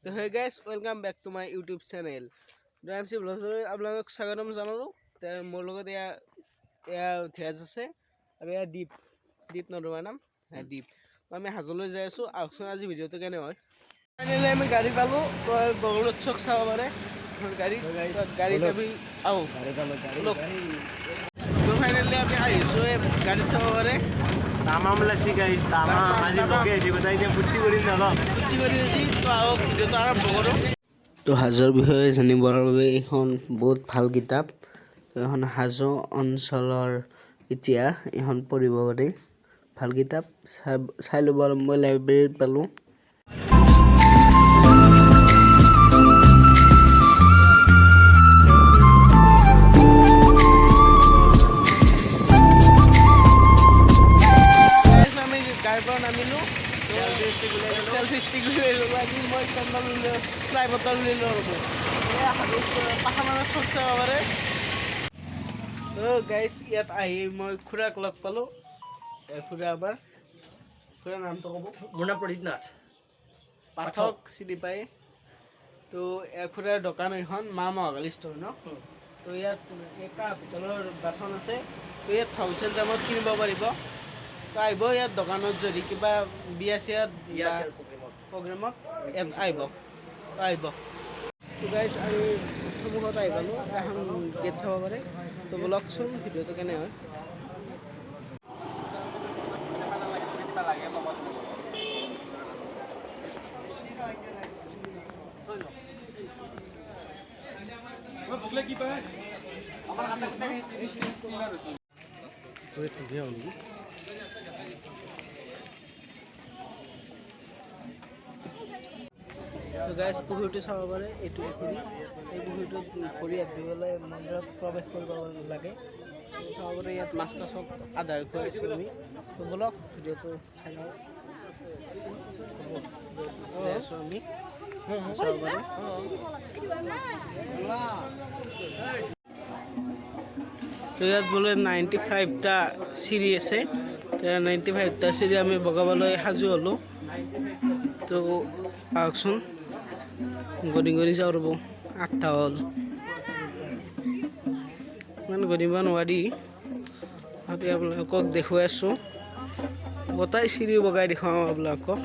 তো hey guys welcome back to my YouTube channel ড্ৰাইম চি ব্লগলৈ আপোনালোকক স্বাগতম জনালোঁ। মোৰ লগত এয়া ধীৰাজ আছে আৰু এয়া দীপ নদমাৰ নাম দীপ। আমি হাজোলৈ যাই আছোঁ। আহকচোন আজি ভিডিঅ'টো কেনে হয়। ফাইনেলি আমি গাড়ী পালোঁ। বগল উৎসৱ চাব পাৰে গাড়ী আমি আহোঁ। তো ফাইনেলি আমি আহিছোঁ এই গাড়ীত চাব পাৰে। তামাম লাগছি গাইছ তামাম আজি লগে আহি কথা এতিয়া ফূৰ্তি কৰিম ন ফূৰ্তি কৰি আছি। তো আহক ভিডিঅ'টো আৰম্ভ কৰোঁ। তো হাজোৰ বিষয়ে জানিবৰ বাবে এইখন বহুত ভাল কিতাপ। তো এখন হাজো অঞ্চলৰ ইতিহাস এইখন পঢ়িব পাৰি। ভাল কিতাপ চাই ল'ব। মই লাইব্ৰেৰীত পালোঁ। আমি গাড়ীৰ পৰা নামিলোঁ। চেল্ফি ষ্টিক লৈ ল'লোঁ। আজি মই ষ্টেণ্ডাৰ্ড লৈ ফ্লাই বটল লৈ ল'লোঁ। পাহাৰৰ চব চাব পাৰে। গাইজ ইয়াত আহি মই খুৰাক লগ পালোঁ। খুৰা আমাৰ খুৰাৰ নামটো ক'ব। মোৰ নাম প্ৰদীপ নাথ পাঠক চিনি পায়। তো খুৰাৰ দোকান এখন মা মহাকালী ষ্ট'ৰ ন। তো ইয়াত কাঁহ পিতলৰ বাচন আছে। তো ইয়াত হ'লচেল দামত কিনিব পাৰিব। তো আহিব ইয়াত দোকানত যদি কিবা বিয়া চিয়াত প্ৰগ্ৰেমত ইয়াত আহিব। তো গাইজ আমি সন্মুখত আহি পালোঁ। এখন গেট চাব পাৰে। তো বলকচোন ভিডিঅ'টো কেনে হয়। তো গাইজ পুখুৰীটো চাব পাৰে। এইটো পুখুৰী। এই পুখুৰীটোত ভৰি হাত ধুবলৈ মন্দিৰত প্ৰৱেশ কৰিব লাগে। চাব পাৰে ইয়াত মাছ কাছক আধাৰ খুৱাইছোঁ আমি। তো বলক ভিডিঅ'টো চাই লওঁ। চাই আছোঁ আমি চাব পাৰে। তো ইয়াত বোলে 95টা চিৰি আছে। তো 95টা চিৰি আমি বগাবলৈ সাজু হ'লোঁ। তো আহকচোন গড়ি যাওঁ ৰ'ব। 8টা হ'ল। ইমান গড়িব নোৱাৰি। তাতে আপোনালোকক দেখুৱাই আছোঁ। গোটাই চিৰি বগাই দেখুৱাওঁ আপোনালোকক।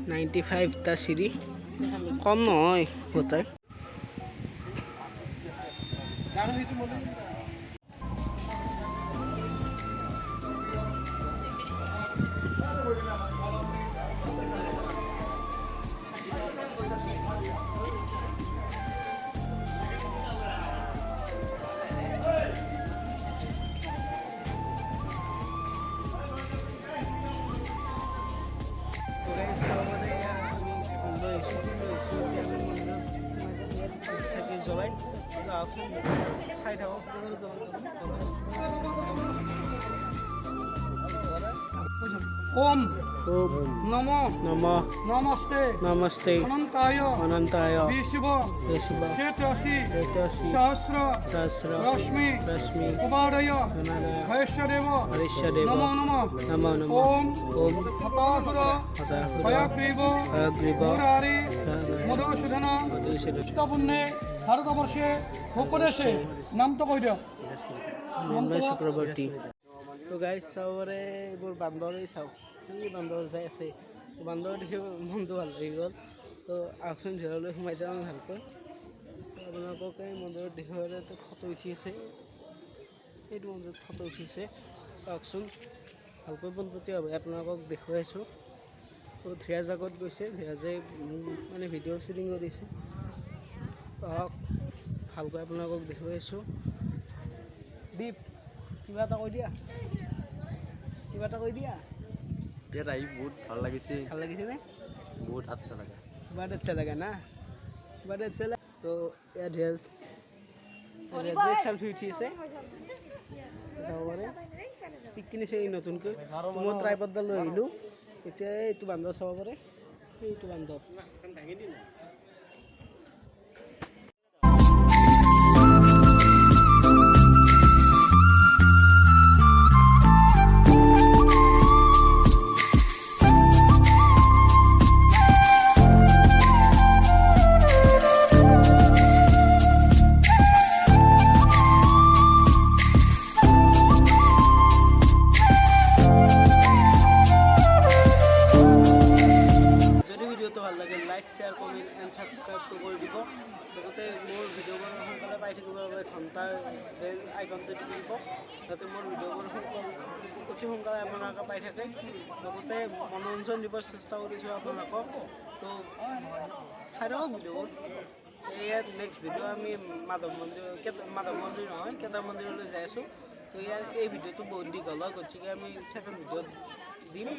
95টা চিৰি কম নহয় গোটাই। জ্বলাই চাই থাকক। ओम नमो नमस्ते नमस्ते अनंताय विश्व शेतसी सहस्र रश्मि कुमारय हर्षदेव नमो नमः ओम हताहुर हयग्रीव मुरारी मधुसूदन पुण्य भारतवर्षे उपदेशे नाम तो কৈ দিয়ক। চক্ৰৱৰ্তী। তো গাইজ চাব পাৰে এইবোৰ বান্দৰেই চাওক। কি বান্দৰ যাই আছে। তো বান্দৰ দেখি মনটো ভাল লাগি গ'ল। তো আহকচোন ভিতৰলৈ সোমাই যাওঁ ভালকৈ। তো আপোনালোকক এই মন্দিৰত দেখুৱালে ফটো উঠি আছে। এইটো মন্দিৰত ফটো উঠিছে। আহকচোন ভালকৈ পোনপটীয়া হ'ব আপোনালোকক দেখুৱাইছোঁ। তো ধীৰাজ আগত গৈছে। ধীৰাজে মানে ভিডিঅ' শ্বুটিং কৰিছে। আহক ভালকৈ আপোনালোকক দেখুৱাইছোঁ। দীপ কিবা এটা কৈ দিয়া। ইয়াত আহি বহুত ভাল লাগিছে। ভাল লাগিছেনে? বহুত আচ্ছা লাগে। बहुत अच्छा लगा ना। बहुत अच्छा लगा। तो यार ड्रेस सेल्फी उठी আছে চাব পাৰে। ষ্টিক কিনিছে এই নতুনকৈ। মই ট্ৰাইপডডাল লৈ আহিলোঁ। এতিয়া এইটো বান্দৰ চাব পাৰে। এইটো বান্দৰ পাই থাকিবৰ বাবে ঘণ্টাৰ বেল আইকনটো টিপিব যাতে মোৰ ভিডিঅ'বোৰ অতি সোনকালে আপোনালোকে পাই থাকে লগতে মনোৰঞ্জন দিবৰ চেষ্টা কৰিছোঁ আপোনালোকক তো চাই থাকক ভিডিঅ'বোৰ ইয়াত নেক্সট ভিডিঅ' আমি মাধৱ মন্দিৰ নহয় কেদাৰ মন্দিৰলৈ যাই আছোঁ তো ইয়াৰ এই ভিডিঅ'টো বহুত দীঘল হয় গতিকে আমি 7 ভিডিঅ'ত দিম